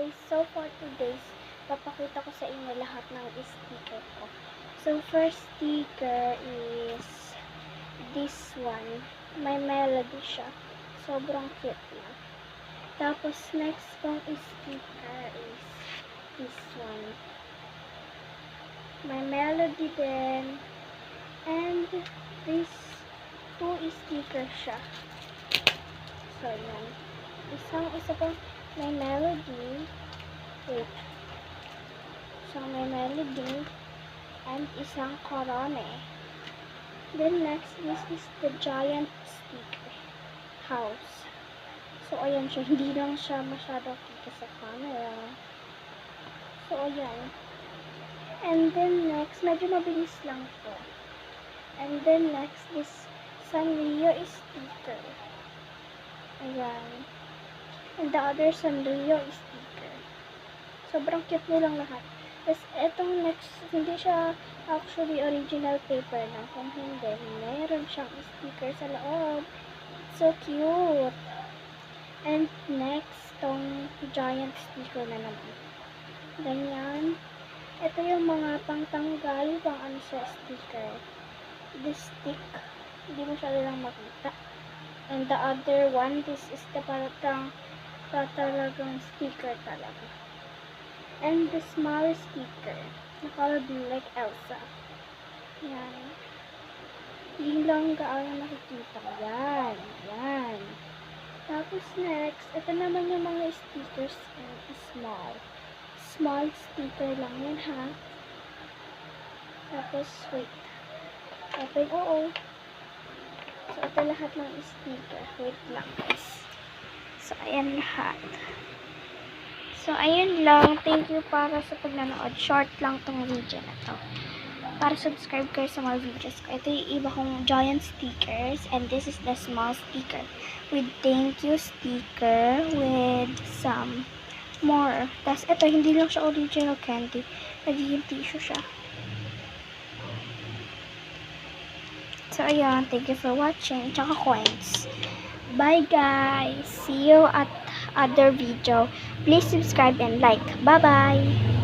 guys, so for today's, papakita ko sa inyo lahat ng sticker ko. So first sticker is this one. May melody siya. Sobrang cute lang. Tapos next kong sticker is this one. May melody din. And this two sticker siya. So yan. Isa pang may melody. Wait. Isang may melody. And isang korone. Then next, this is the giant sticker. House. So ayan siya. Hindi lang siya masyado kita sa camera. So ayan. And then next, medyo mabilis lang to. And then next, this Sanrio sticker. Ayan. And the other Sanrio sticker. Sobrang cute nilang lahat. Tapos, etong next, hindi siya actually original paper na. Kung hindi, meron siyang sticker sa loob. So cute! And next, tong giant sticker na naman. Ganyan. Ito yung mga pangtanggal, pang ano sa sticker. This stick, hindi mo siya lang makita. And the other one, this is the parang talagang sticker talaga. And the small sticker, na color blue like Elsa. Yan. Hindi lang gaano nakikita. Yan. Yan. Tapos next, ito naman yung mga stickers small. Small sticker lang yan ha. Tapos, wait. Open, oo. So, ito lahat ng sticker. Wait lang, guys. So, ayan lahat. So, ayun lang. Thank you para sa pagnanood. Short lang tong video na to. Para subscribe kayo sa mga videos ko. Ito yung iba kong giant stickers. And this is the small sticker. With thank you sticker. With some more. Tapos, ito, hindi lang siya original candy. Nagiging tissue siya. So, ayan. Thank you for watching. Tsaka coins. Bye, guys. See you at other video. Please subscribe and like. Bye-bye.